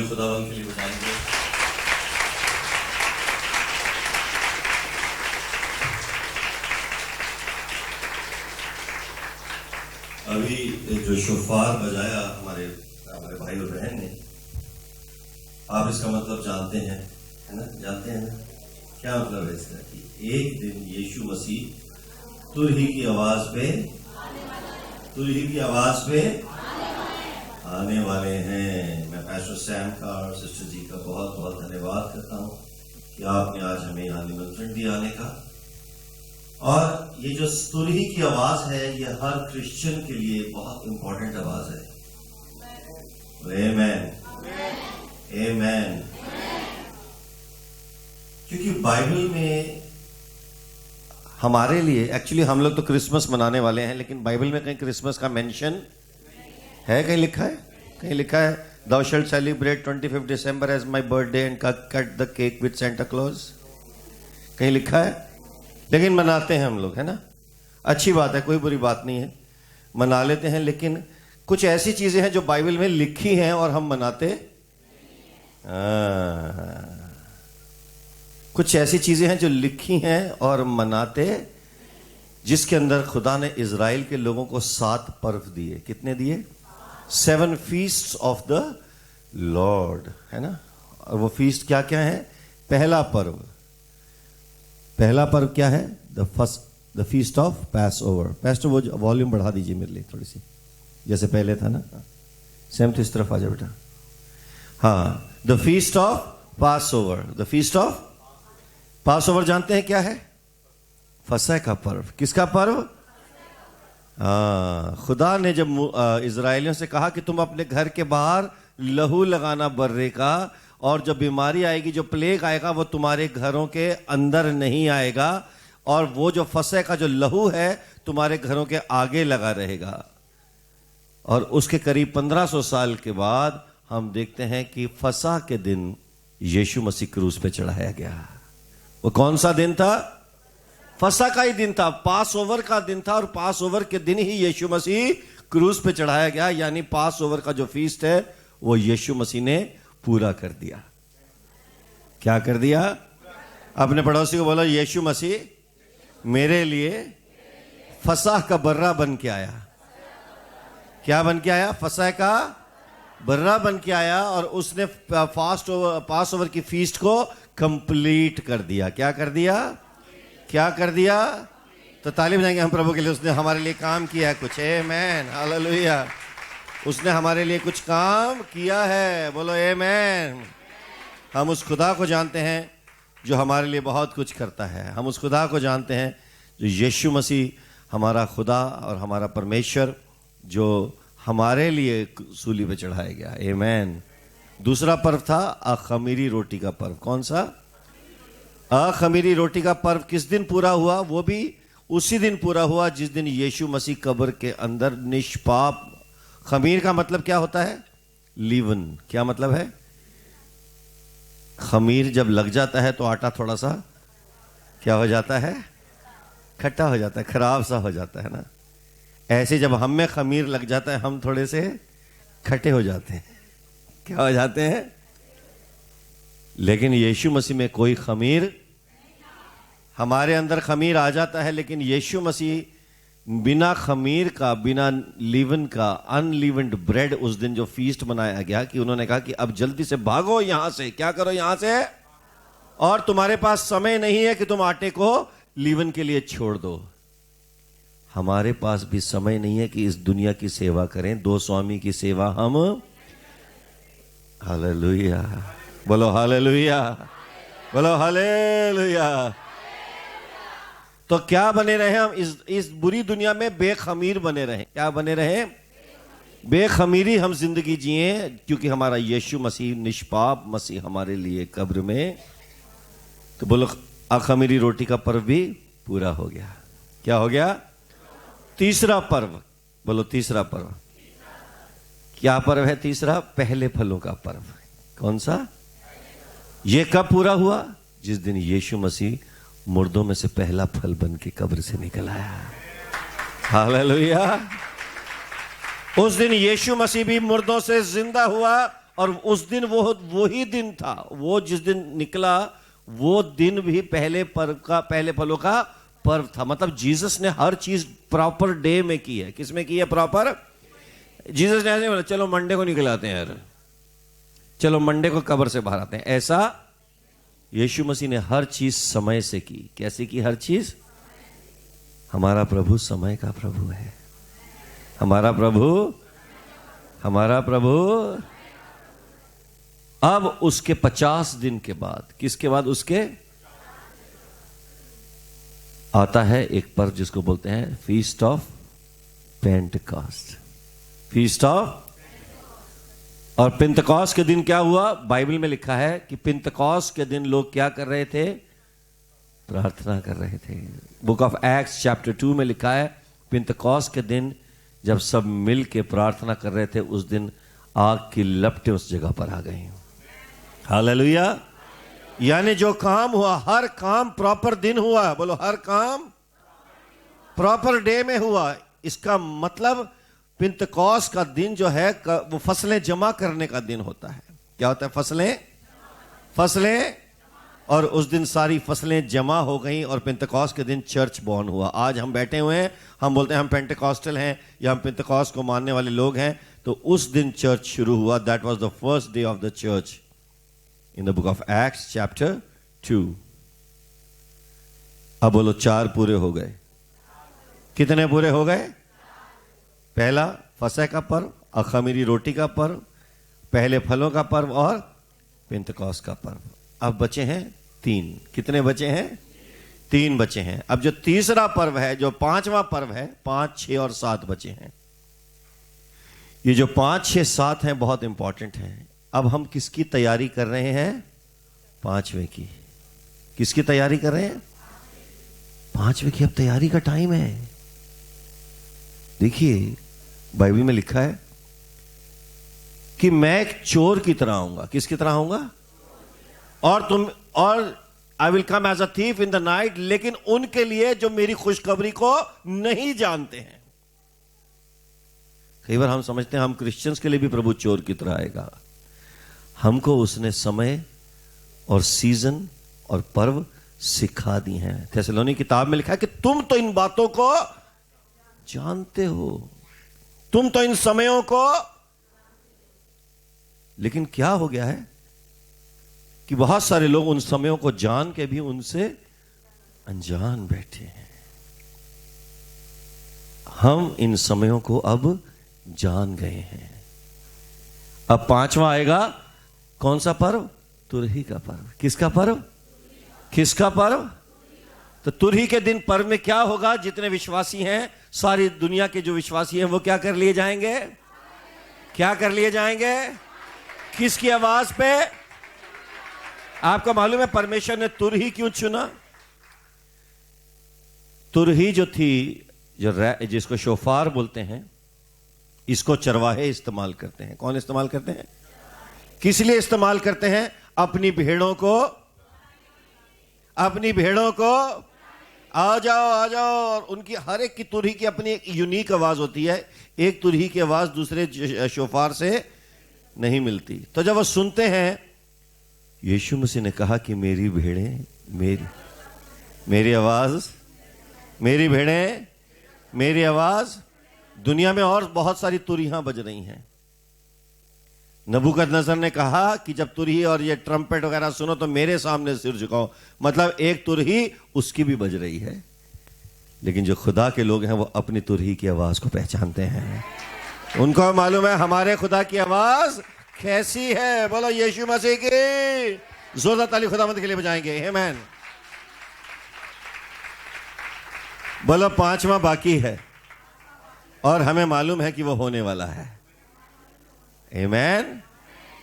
खुदावंद के लिए बताएंगे। अभी जो शोफार बजाया हमारे भाई और बहन ने, आप इसका मतलब जानते हैं, है ना? जानते हैं ना क्या मतलब है इसका? कि एक दिन यीशु मसीह तुरही की आवाज पे आने वाले हैं। मैं पास्टर सैम का और सिस्टर जी का बहुत बहुत धन्यवाद करता हूँ कि आपने आज हमें यहाँ निमंत्रण दिया आने का। और ये जो तुरही की आवाज है, ये हर क्रिश्चियन के लिए बहुत इंपॉर्टेंट आवाज है। आमेन, आमेन। क्योंकि बाइबल में हमारे लिए, एक्चुअली हम लोग तो क्रिसमस मनाने वाले हैं, लेकिन बाइबल में कहीं क्रिसमस का मेंशन है? कहीं लिखा है? कहीं लिखा है Thou shalt celebrate 25th December as my birthday and cut the cake with Santa Claus? कहीं लिखा है? लेकिन मनाते हैं हम लोग, है ना? अच्छी बात है, कोई बुरी बात नहीं है, मना लेते हैं। लेकिन कुछ ऐसी चीजें हैं जो बाइबल में लिखी हैं और हम मनाते, कुछ ऐसी चीजें हैं जो लिखी हैं और मनाते, जिसके अंदर खुदा ने इजराइल के लोगों को 7 पर्व दिए। कितने दिए? 7 feasts of the Lord, है ना? और वो फीस्ट क्या क्या है? पहला पर्व क्या है? द फीस्ट ऑफ पैस ओवर। पैस्टर वो वॉल्यूम बढ़ा दीजिए मेरे लिए थोड़ी सी, जैसे पहले था ना। सेम तो इस तरफ आ जाए बेटा। हाँ, the feast of pass over. The feast of pass over जानते हैं क्या है? फसह का पर्व। किसका पर्व? खुदा ने जब इजराइलियों से कहा कि तुम अपने घर के बाहर लहू लगाना बर्रे का, और जब बीमारी आएगी, जो प्लेग आएगा, वो तुम्हारे घरों के अंदर नहीं आएगा, और वो जो फसह का जो लहू है तुम्हारे घरों के आगे लगा रहेगा। और उसके करीब 1500 साल के बाद हम देखते हैं कि फसह के दिन यीशु मसीह क्रूस पे चढ़ाया गया। वो कौन सा दिन था? फसह का ही दिन था, पास ओवर का दिन था, और पास ओवर के दिन ही यीशु मसीह क्रूस पे चढ़ाया गया। यानी पास ओवर का जो फीस्ट है वो यीशु मसीह ने पूरा कर दिया। क्या कर दिया? अपने पड़ोसी को बोलो, यीशु मसीह मेरे लिए फसह का बर्रा बन के आया। क्या बन के आया? फसह का बर्रा बन के आया, और उसने पास ओवर की फीस्ट को कंप्लीट कर दिया। क्या कर दिया? क्या कर दिया? तो तालीम देंगे हम प्रभु के लिए। उसने हमारे लिए काम किया है कुछ। आमेन, हालेलुया। उसने हमारे लिए कुछ काम किया है। बोलो आमेन। हम उस खुदा को जानते हैं जो हमारे लिए बहुत कुछ करता है। हम उस खुदा को जानते हैं जो यीशु मसीह, हमारा खुदा और हमारा परमेश्वर, जो हमारे लिए सूली पे चढ़ाया गया। आमेन। दूसरा पर्व था अखमीरी रोटी का पर्व। कौन सा? अखमीरी रोटी का पर्व किस दिन पूरा हुआ? वो भी उसी दिन पूरा हुआ जिस दिन यीशु मसीह कब्र के अंदर निष्पाप। खमीर का मतलब क्या होता है? लीवन। क्या मतलब है? खमीर जब लग जाता है तो आटा थोड़ा सा क्या हो जाता है? खट्टा हो जाता है, खराब सा हो जाता है ना। ऐसे जब हम में खमीर लग जाता है, हम थोड़े से खट्टे हो जाते हैं। क्या हो जाते हैं? लेकिन यीशु मसीह में कोई खमीर, हमारे अंदर खमीर आ जाता है, लेकिन यीशु मसीह बिना खमीर का, बिना लीवन का, अनलीवन्ड ब्रेड, उस दिन जो फीस्ट मनाया गया, कि उन्होंने कहा कि अब जल्दी से भागो यहां से। क्या करो? यहां से। और तुम्हारे पास समय नहीं है कि तुम आटे को लीवन के लिए छोड़ दो। हमारे पास भी समय नहीं है कि इस दुनिया की सेवा करें। 2 स्वामी की सेवा हम, हालेलुया, बोलो हालेलुया, बोलो हालेलुया। तो क्या बने रहे हम? इस बुरी दुनिया में बेखमीर बने रहे। क्या बने रहे? बेखमीरी हम जिंदगी जिए, क्योंकि हमारा यीशु मसीह निष्पाप मसीह हमारे लिए कब्र में। तो बोलो, अखमीरी रोटी का पर्व भी पूरा हो गया। क्या हो गया? तीसरा पर्व। बोलो तीसरा पर्व। क्या पर्व है तीसरा? पहले फलों का पर्व। कौन सा? ये कब पूरा हुआ? जिस दिन यीशु मसीह मुर्दों में से पहला फल बन के कब्र से निकल आया। हालेलुया। उस दिन यीशु मसीह भी मुर्दों से जिंदा हुआ और उस दिन वो ही दिन था, वो जिस दिन निकला वो दिन भी पहले फलों का पर्व था। मतलब जीसस ने हर चीज प्रॉपर डे में की है। किस में की है? प्रॉपर। जीसस ने ऐसे बोला चलो मंडे को निकल आते हैं यार, चलो मंडे को कब्र से बाहर आते हैं, ऐसा यीशु मसीह ने हर चीज समय से की। कैसे की? हर चीज। हमारा प्रभु समय का प्रभु है। हमारा प्रभु अब उसके 50 दिन के बाद, किसके बाद? उसके आता है एक पर्व जिसको बोलते हैं feast of Pentecost. Feast of. और पेंटेकॉस्ट के दिन क्या हुआ? बाइबल में लिखा है कि पेंटेकॉस्ट के दिन लोग क्या कर रहे थे? प्रार्थना कर रहे थे। बुक ऑफ एक्ट्स चैप्टर 2 में लिखा है पेंटेकॉस्ट के दिन जब सब मिल के प्रार्थना कर रहे थे, उस दिन आग की लपटें उस जगह पर आ गई। हालेलुया। यानी जो काम हुआ, हर काम प्रॉपर दिन हुआ। बोलो, हर काम प्रॉपर डे में हुआ। इसका मतलब पेंटेकॉस्ट का दिन जो है वो फसलें जमा करने का दिन होता है। क्या होता है? फसलें। और उस दिन सारी फसलें जमा हो गई और पेंटेकॉस्ट के दिन चर्च बॉर्न हुआ। आज हम बैठे हुए हैं, हम बोलते हैं हम पेंटेकॉस्टल हैं या हम पेंटेकॉस्ट को मानने वाले लोग हैं, तो उस दिन चर्च शुरू हुआ। That was the first day of the church in the book of acts chapter 2। अब बोलो 4 पूरे हो गए। कितने पूरे हो गए? पहला फसह का पर्व, अख़मीरी रोटी का पर्व, पहले फलों का पर्व और पेंटेकॉस्ट का पर्व। अब बचे हैं 3। कितने बचे हैं? 3 बचे हैं। अब जो तीसरा पर्व है, जो 5वां पर्व है, 5, 6 और 7 बचे हैं। ये जो 5, 6, 7 हैं बहुत इंपॉर्टेंट हैं। अब हम किसकी तैयारी कर रहे हैं? 5वें की। किसकी तैयारी कर रहे हैं? 5वें की। अब तैयारी का टाइम है। देखिए बाइबल में लिखा है कि मैं एक चोर की तरह आऊंगा। किसकी तरह आऊंगा? और I will come as a thief in the night. लेकिन उनके लिए जो मेरी खुशखबरी को नहीं जानते हैं। कई बार हम समझते हैं हम क्रिश्चियंस के लिए भी प्रभु चोर की तरह आएगा। हमको उसने समय और सीजन और पर्व सिखा दी हैं। थेसलोनी किताब में लिखा है कि तुम तो इन बातों को जानते हो, तुम तो इन समयों को। लेकिन क्या हो गया है कि बहुत सारे लोग उन समयों को जान के भी उनसे अनजान बैठे हैं। हम इन समयों को अब जान गए हैं। अब 5वां आएगा। कौन सा पर्व? तुरही का पर्व। किसका पर्व? किसका पर्व? तो तुरही के दिन पर्व में क्या होगा? जितने विश्वासी हैं, सारी दुनिया के जो विश्वासी हैं, वो क्या कर लिए जाएंगे? क्या कर लिए जाएंगे? किसकी आवाज पे? आपको मालूम है परमेश्वर ने तुरही क्यों चुना? तुरही जो थी, जिसको शोफार बोलते हैं, इसको चरवाहे इस्तेमाल करते हैं। कौन इस्तेमाल करते हैं? किस लिए इस्तेमाल करते हैं? अपनी भेड़ों को आ जाओ। और उनकी हर एक की तुरही की अपनी एक यूनिक आवाज होती है। एक तुरही की आवाज दूसरे शोफार से नहीं मिलती। तो जब वो सुनते हैं, यीशु मसीह ने कहा कि मेरी भेड़ें मेरी भेड़ें मेरी आवाज। दुनिया में और बहुत सारी तुरहियां बज रही हैं। नबूकदनेस्सर ने कहा कि जब तुरही और ये ट्रम्पेट वगैरह सुनो तो मेरे सामने सिर झुकाओ। मतलब एक तुरही उसकी भी बज रही है। लेकिन जो खुदा के लोग हैं वो अपनी तुरही की आवाज को पहचानते हैं। उनको मालूम है हमारे खुदा की आवाज कैसी है। बोलो यीशु मसीह की जोरदार ताली खुदावंद के लिए बजाएंगे। आमीन। बोलो 5वां बाकी है और हमें मालूम है कि वो होने वाला है। आमीन।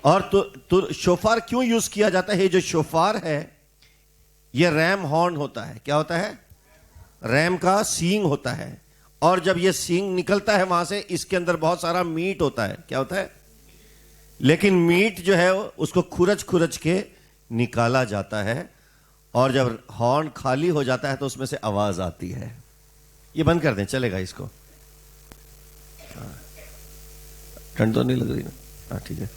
और शोफार क्यों यूज किया जाता है? ये जो शोफार है ये रैम हॉर्न होता है। क्या होता है? रैम का सींग होता है। और जब ये सींग निकलता है वहां से, इसके अंदर बहुत सारा मीट होता है। क्या होता है? लेकिन मीट जो है उसको खुरच के निकाला जाता है। और जब हॉर्न खाली हो जाता है तो उसमें से आवाज आती है। ये बंद कर दें, चलेगा इसको? ठंड तो नहीं लग रही ना? हाँ ठीक है।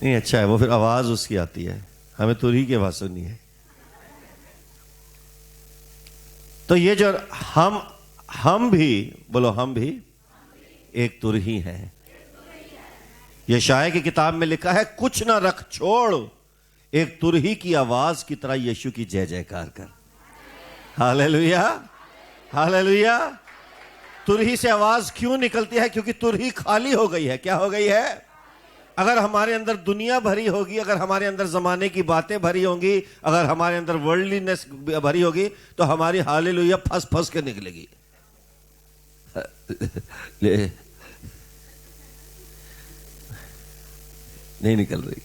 नहीं, अच्छा है, वो फिर आवाज उसकी आती है, हमें तुरही की आवाज सुननी है। तो ये जो हम भी, बोलो हम भी एक तुरही हैं। यशायाह की किताब में लिखा है, कुछ ना रख छोड़, एक तुरही की आवाज की तरह यीशु की जय जयकार कर। Hallelujah, hallelujah. तुरही से आवाज क्यों निकलती है? क्योंकि तुरही खाली हो गई है। क्या हो गई है? अगर हमारे अंदर दुनिया भरी होगी, अगर हमारे अंदर जमाने की बातें भरी होंगी, अगर हमारे अंदर वर्ल्डलीनेस भरी होगी, तो हमारी हालेलुया फंस फंस के निकलेगी। नहीं निकल रही।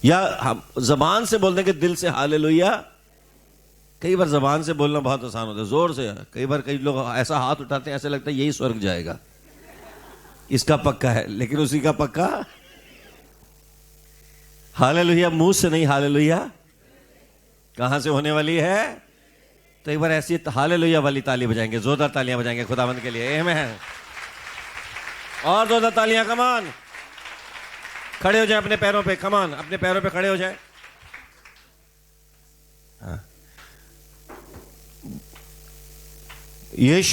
या हम जबान से बोल दें कि दिल से हालेलुया। कई बार जबान से बोलना बहुत आसान होता है, जोर से। कई बार कई लोग ऐसा हाथ उठाते हैं, ऐसे लगता है यही स्वर्ग जाएगा, इसका पक्का है, लेकिन उसी का पक्का हालेलुया मुंह से नहीं, हालेलुया कहां से होने वाली है? तो एक बार ऐसी हालेलुया वाली ताली बजाएंगे, जोरदार तालियां बजाएंगे खुदावंद के लिए। आमीन। और जोरदार तालियां, कमान। खड़े हो जाए अपने पैरों पे, कमान, अपने पैरों पे खड़े हो जाए। हाँ। यीशु